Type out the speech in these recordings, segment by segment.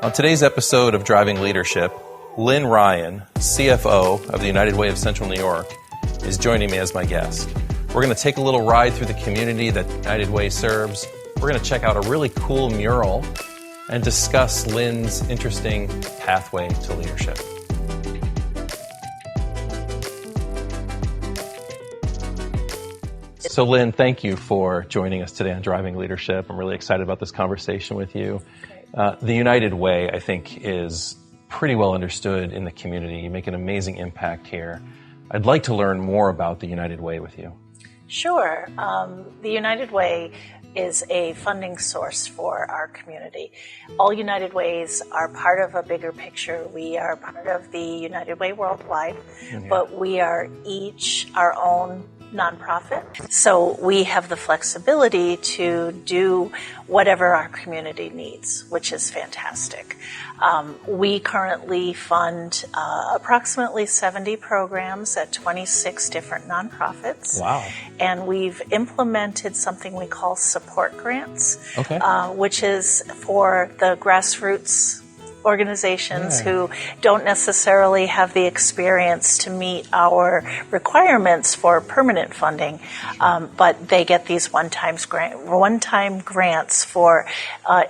On today's episode of Driving Leadership, Lynne Ryan, CFO of the United Way of Central New York, is joining me as my guest. We're going to take a little ride through the community that United Way serves. We're going to check out a really cool mural and discuss Lynne's interesting pathway to leadership. So Lynne, thank you for joining us today on Driving Leadership. I'm really excited about this conversation with you. The United Way, I think, is pretty well understood in the community. You make an amazing impact here. I'd like to learn more about the United Way with you. Sure. The United Way is a funding source for our community. All United Ways are part of a bigger picture. We are part of the United Way Worldwide, but we are each our own nonprofit. So we have the flexibility to do whatever our community needs, which is fantastic. We currently fund approximately 70 programs at 26 different nonprofits. Wow. And we've implemented something we call support grants, which is for the grassroots organizations who don't necessarily have the experience to meet our requirements for permanent funding, but they get these one-time grants for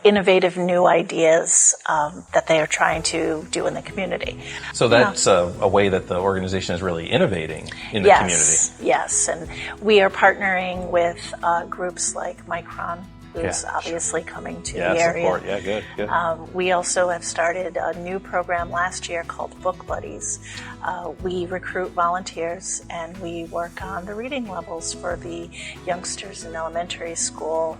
innovative new ideas that they are trying to do in the community. So that's a way that the organization is really innovating in the community. Yes, and we are partnering with groups like Micron, who's obviously coming to the area. Support. Yeah, good. We also have started a new program last year called Book Buddies. We recruit volunteers and we work on the reading levels for the youngsters in elementary school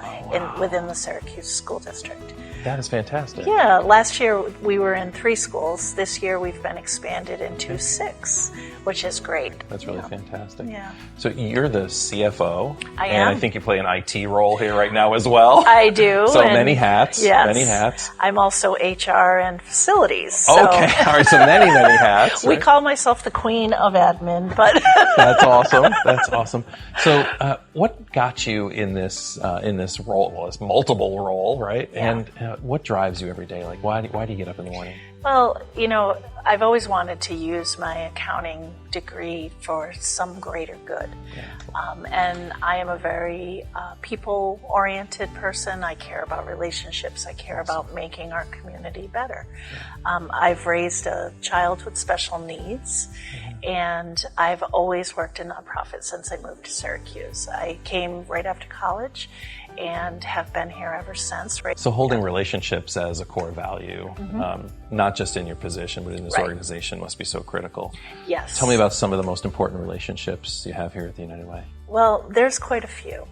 within the Syracuse School District. That is fantastic. Yeah, last year we were in 3 schools. This year we've been expanded into 6, which is great. That's really fantastic. Yeah. So you're the CFO. I and am. I think you play an IT role here right now as well. I do. So many hats. Yes. Many hats. I'm also HR and facilities. So. Okay. All right. So many hats. We right? call myself the queen of admin, but That's awesome. That's awesome. So, what got you in this role? Well, this multiple role, right? Yeah. And what drives you every day? Like, why do you get up in the morning? Well, I've always wanted to use my accounting degree for some greater good. And I am a very people-oriented person. I care about relationships. I care about making our community better. I've raised a child with special needs, and I've always worked in nonprofits since I moved to Syracuse. I came right after college and have been here ever since. So holding relationships as a core value, not just in your position, but in this organization must be so critical. Yes. Tell me about some of the most important relationships you have here at the United Way. Well, there's quite a few.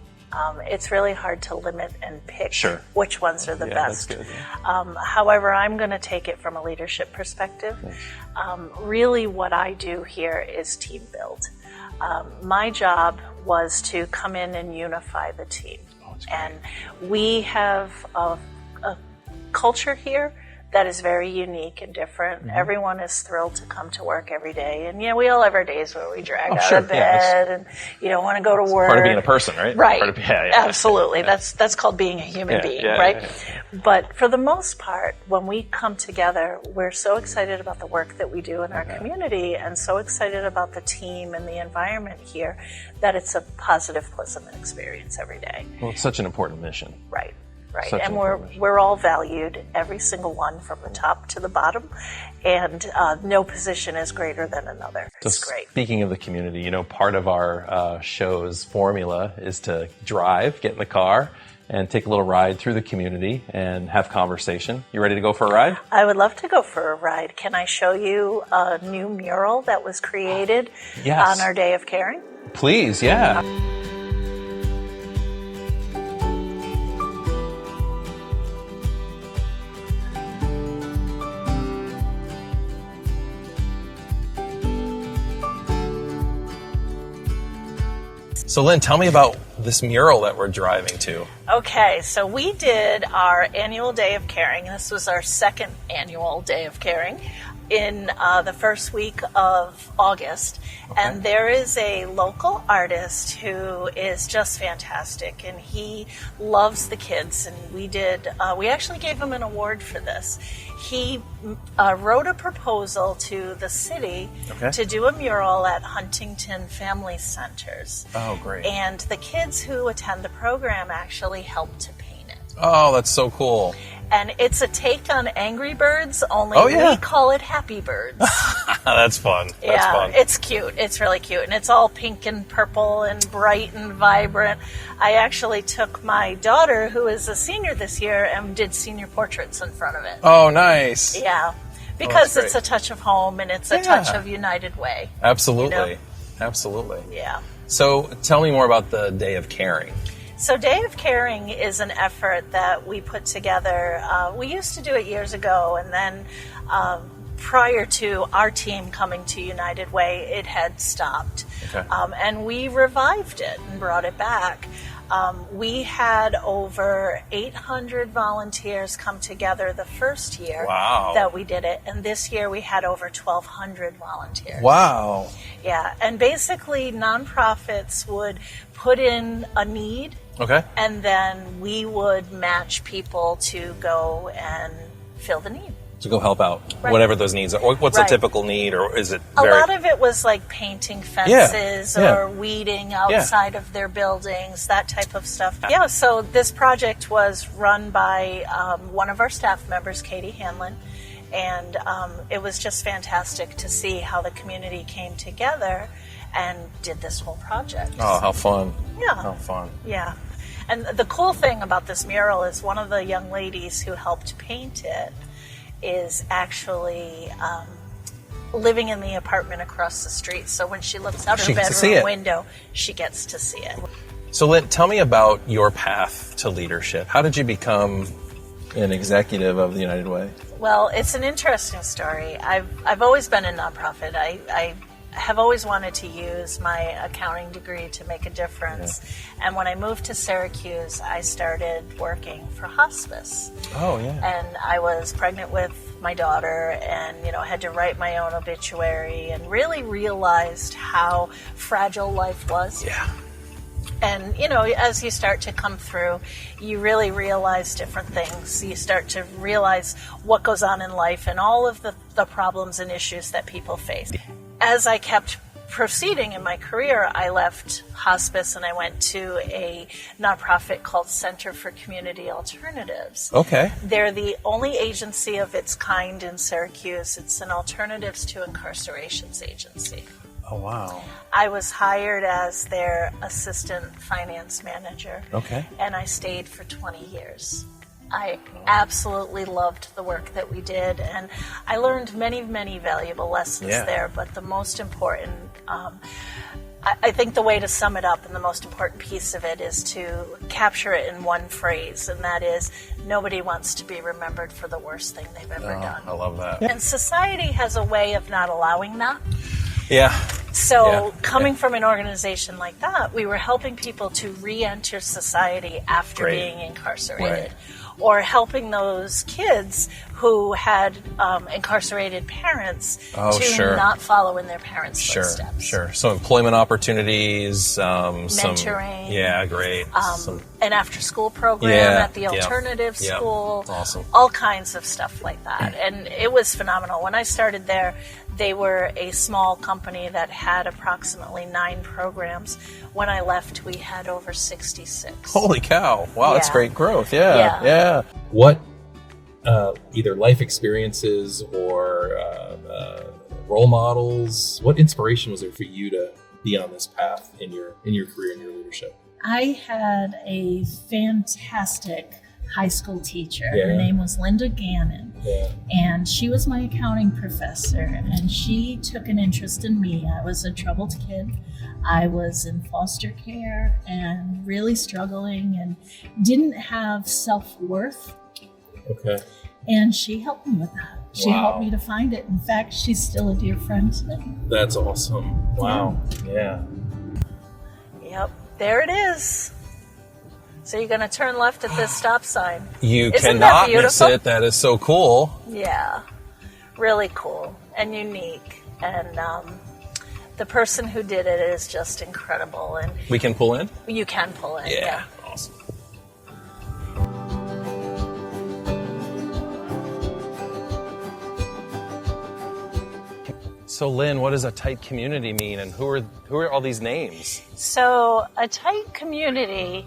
It's really hard to limit and pick which ones are the best. That's good, However, I'm going to take it from a leadership perspective. Really what I do here is team build. My job was to come in and unify the team. And we have a culture here that is very unique and different. Everyone is thrilled to come to work every day. And, we all have our days where we drag out of bed and you don't want to go to work. Part of being a person, right? Right. Part of, Absolutely. That's called being a human being, right? Yeah. But for the most part, when we come together, we're so excited about the work that we do in our community and so excited about the team and the environment here that it's a positive, pleasant experience every day. Well, it's such an important mission. Right. And we're all valued, every single one from the top to the bottom, and no position is greater than another. It's great. Speaking of the community, part of our show's formula is to drive, get in the car, and take a little ride through the community and have conversation. You ready to go for a ride? I would love to go for a ride. Can I show you a new mural that was created on our Day of Caring? Please, yeah. So Lynne, tell me about this mural that we're driving to. Okay, so we did our annual Day of Caring. This was our 2nd annual Day of Caring. in the first week of August. Okay. And there is a local artist who is just fantastic, and he loves the kids. And we actually gave him an award for this. He wrote a proposal to the city to do a mural at Huntington Family Centers. Oh, great. And the kids who attend the program actually helped to paint it. Oh, that's so cool. And it's a take on Angry Birds, only we call it Happy Birds. That's fun. That's fun. It's cute. It's really cute. And it's all pink and purple and bright and vibrant. I actually took my daughter, who is a senior this year, and did senior portraits in front of it. Oh, nice. Yeah. Because it's a touch of home and it's a touch of United Way. Absolutely. You know? Absolutely. Yeah. So tell me more about the Day of Caring. So Day of Caring is an effort that we put together. We used to do it years ago, and then prior to our team coming to United Way, it had stopped. Okay. And we revived it and brought it back. We had over 800 volunteers come together the first year that we did it, and this year we had over 1,200 volunteers. Wow. Yeah, and basically nonprofits would put in a need, and then we would match people to go and fill the need. To go help out, whatever those needs are. What's a typical need, or is it a lot of it was like painting fences or weeding outside of their buildings, that type of stuff. Yeah, so this project was run by one of our staff members, Katie Hanlon, and it was just fantastic to see how the community came together and did this whole project. Oh, how fun. Yeah. How fun. Yeah. And the cool thing about this mural is one of the young ladies who helped paint it is actually living in the apartment across the street. So when she looks out her bedroom window, she gets to see it. So Lynne, tell me about your path to leadership. How did you become an executive of the United Way? Well, it's an interesting story. I've always been in nonprofit. I have always wanted to use my accounting degree to make a difference. Yeah. And when I moved to Syracuse, I started working for hospice. Oh, yeah. And I was pregnant with my daughter and, had to write my own obituary and really realized how fragile life was. Yeah. And, as you start to come through, you really realize different things. You start to realize what goes on in life and all of the problems and issues that people face. As I kept proceeding in my career, I left hospice and I went to a nonprofit called Center for Community Alternatives. Okay. They're the only agency of its kind in Syracuse. It's an alternatives to incarcerations agency. Oh, wow. I was hired as their assistant finance manager. Okay. And I stayed for 20 years. I absolutely loved the work that we did, and I learned many, many valuable lessons there, but the most important, I think the way to sum it up and the most important piece of it is to capture it in one phrase, and that is, nobody wants to be remembered for the worst thing they've ever done. I love that. And society has a way of not allowing that. Yeah. So coming from an organization like that, we were helping people to re-enter society after being incarcerated. Or helping those kids who had incarcerated parents to not follow in their parents' footsteps. Sure. So employment opportunities, mentoring. Great. An after-school program at the alternative school. Awesome. All kinds of stuff like that. And it was phenomenal. When I started there, they were a small company that had approximately 9 programs. When I left, we had over 66. Holy cow. Wow, that's great growth. Yeah. What either life experiences or role models, what inspiration was there for you to be on this path in your career and your leadership? I had a fantastic high school teacher. Her name was Linda Gannon. And she was my accounting professor, and she took an interest in me. I was a troubled kid. I was in foster care and really struggling and didn't have self-worth. Okay. And she helped me with that. She helped me to find it. In fact, she's still a dear friend today. That's awesome. Wow. Yeah. Yep. There it is. So you're going to turn left at this stop sign. You cannot miss it. That is so cool. Yeah. really cool and unique. And the person who did it is just incredible. And We can pull in? you can pull in. Yeah. Awesome. So Lynn, what does a tight community mean, and who are all these names? So a tight community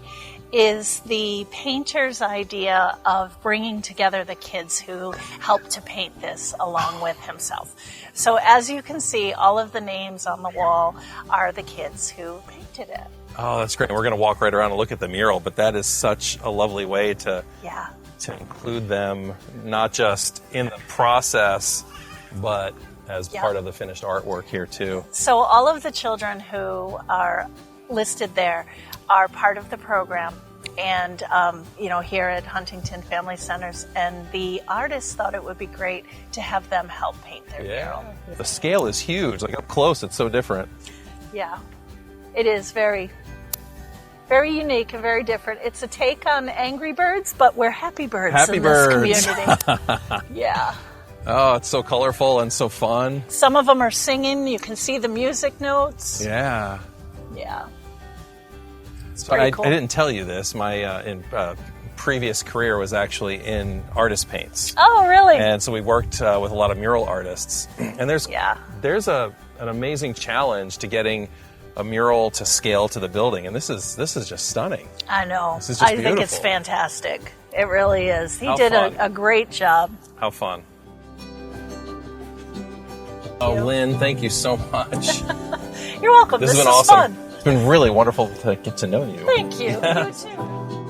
is the painter's idea of bringing together the kids who helped to paint this along with himself. So as you can see, all of the names on the wall are the kids who painted it. Oh, that's great. We're going to walk right around and look at the mural, but that is such a lovely way to include them, not just in the process, but as part of the finished artwork here too. So all of the children who are listed there are part of the program, and here at Huntington Family Centers, and the artists thought it would be great to have them help paint their mural. The scale is huge. Like up close, it's so different. Yeah, it is very, very unique and very different. It's a take on Angry Birds, but we're happy birds in this community. Yeah. Oh, it's so colorful and so fun. Some of them are singing. You can see the music notes. Yeah. Yeah. So I didn't tell you this. My previous career was actually in artist paints. Oh, really? And so we worked with a lot of mural artists. And there's an amazing challenge to getting a mural to scale to the building. And this is just stunning. I know. This is just beautiful. think it's fantastic. It really is. He did a great job. How fun. Oh, Lynn, thank you so much. You're welcome. This has been awesome. Fun. It's been really wonderful to get to know you. Thank you. You too.